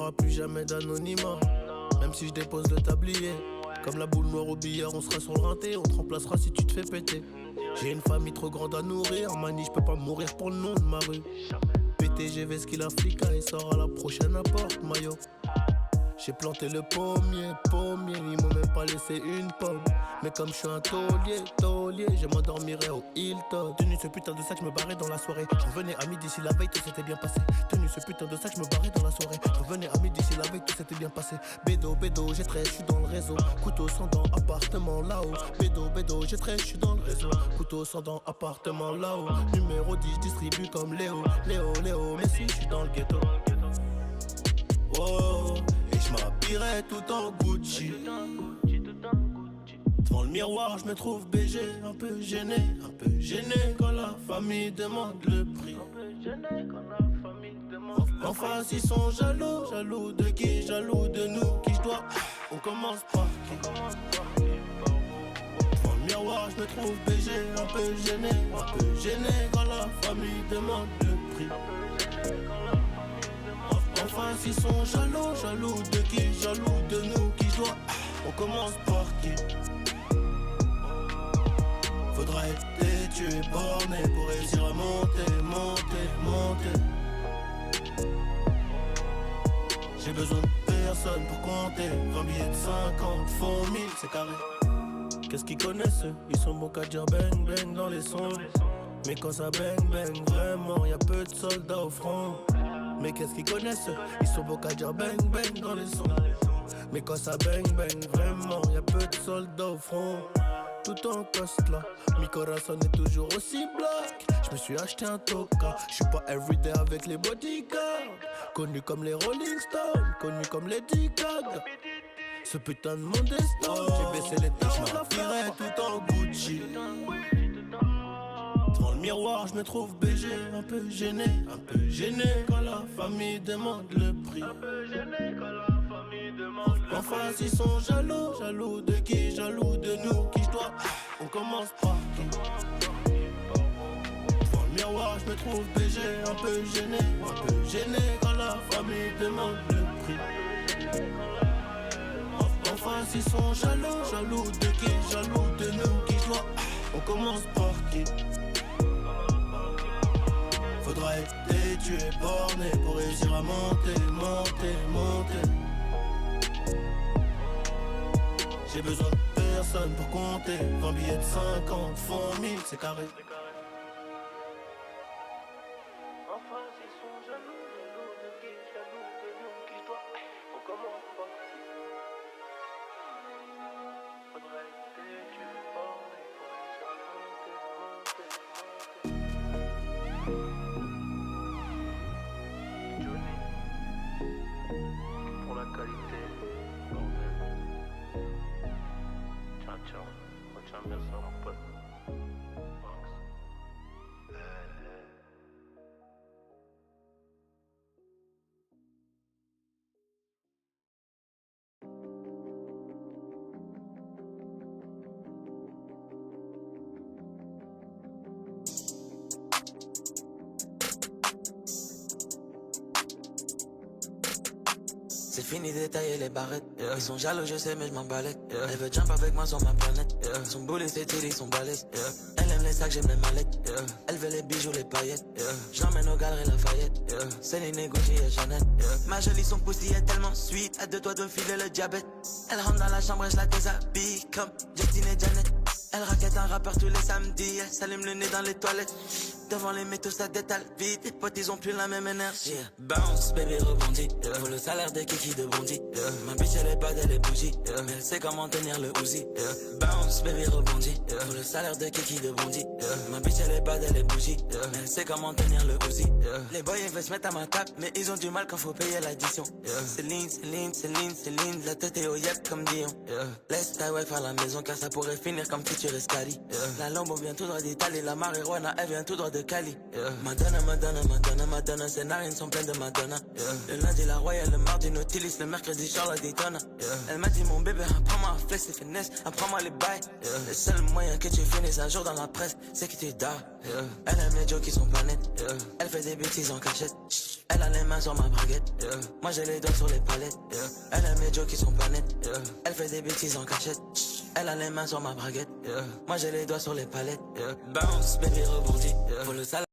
aura plus jamais d'anonymat. Même si je dépose le tablier. Comme la boule noire au billard, on sera sur le rinté. On te remplacera si tu te fais péter. J'ai une famille trop grande à nourrir. Mani, je peux pas mourir pour le nom de ma rue. PTGV, ce qu'il a flica, il sort à la prochaine apporte, maillot. J'ai planté le pommier, ils m'ont même pas laissé une pomme. Mais comme je suis un taulier, je m'endormirai au Hilton. Tenu ce putain de sac, je me barrais dans la soirée. Je revenais à midi si la veille tout s'était bien passé. Tenu ce putain de sac, je me barrais dans la soirée. Je revenais à midi si la veille tout s'était bien passé. Bédo, j'ai 13, je suis dans le réseau. Couteau sans dents, appartement là-haut. Bédo, j'ai 13, je suis dans le réseau. Couteau sans dents, appartement là-haut. Numéro 10, je distribue comme Léo, mais si je suis dans le ghetto. Oh, et je m'habillerai tout en Gucci. Devant le miroir, je me trouve BG, un peu gêné quand la famille demande le prix. En face, ils sont jaloux de qui? Jaloux de nous, qui je dois. On commence par qui? Devant le miroir, je me trouve BG, un peu gêné quand la famille demande le prix. En face, ils sont jaloux de qui? Jaloux de nous, qui je dois. On commence par qui? Faudra être têtu et borné pour réussir à monter. J'ai besoin de personne pour compter. 20 billets de 50 font 1000, c'est carré. Qu'est-ce qu'ils connaissent eux? Ils sont bons qu'à dire bang bang dans les sons. Mais quand ça bang vraiment, y'a peu de soldats au front. Mais qu'est-ce qu'ils connaissent eux? Ils sont bons qu'à dire bang bang dans les sons. Mais quand ça bang vraiment, y'a peu de soldats au front. Tout en coste là, mi corazon est toujours aussi black. Je me suis acheté un toka, je suis pas everyday avec les bodyguards. Connu comme les Rolling Stones, connu comme les Gaga. Ce putain de monde est stone, j'ai baissé les tarons, je m'habillerai tout en Gucci. Devant le miroir, je me trouve BG, un peu gêné quand la famille demande le prix. En face, ils sont jaloux de qui? Jaloux de nous, qui je dois. On commence par qui? Devant le miroir, je me trouve BG, un peu gêné quand la famille demande le prix. En face, ils sont jaloux de qui? Jaloux de nous, qui je dois. On commence par qui? Faudra être têtu et borné pour réussir à monter. J'ai besoin de personne pour compter. 20 billets de 50 font 1000, c'est carré. Enfin, ils sont jaloux de qui? Jaloux de nous, qui je dois. On commence par qui? Faudrait être têtu et borné pour réussir à monter. Johnny, pour la qualité, bordel. Ciao, facciamo pensare un po'. C'est fini d'étailler les barrettes, Ils sont jaloux je sais mais je m'en balèque, Elle veut jump avec moi sur ma planète, Son boulet c'est tiré, son balèze, Elle aime les sacs, j'aime les mallettes, Elle veut les bijoux, les paillettes, J'emmène aux galeries Lafayette, Céline, Gucci et Chanel, Ma jolie son poussy est tellement sweet, à deux doigts de filer le diabète. Elle rentre dans la chambre et je la déshabille comme Justine et Janet. Elle raquette un rappeur tous les samedis, elle s'allume le nez dans les toilettes. Devant les métaux ça détale vite, les potes ils ont plus la même énergie. Bounce, baby rebondit, faut le salaire des kiki de Bondy. Ma bitch elle est pas des bougies, mais elle sait comment tenir le Uzi. Bounce, baby rebondit, faut le salaire des kiki de Bondy. Ma bitch elle est pas des bougies, mais elle sait comment tenir le Uzi. Les boys ils veulent se mettre à ma table, mais ils ont du mal quand faut payer l'addition. Céline, la tête est au yep comme Dion. Laisse ta wife à la maison car ça pourrait finir comme futur Escali. La Lambo vient tout droit d'Italie, la marijuana elle vient tout droit de Cali. Madonna, ses narines sont pleines de Madonna. Le lundi la Royale, le mardi Nautilus, le mercredi Charlotte Daytona. Elle m'a dit mon bébé, apprends-moi à flex et finesse, apprends-moi les bails. Le seul moyen que tu finisses un jour dans la presse, c'est que tu dors. Elle aime les jokes qui sont planètes, elle fait des bêtises en cachette. Elle a les mains sur ma braguette, moi j'ai les doigts sur les palettes, elle aime les jokes qui sont pas nets, elle fait des bêtises en cachette, elle a les mains sur ma braguette, moi j'ai les doigts sur les palettes, bounce baby rebondis, faut le sale.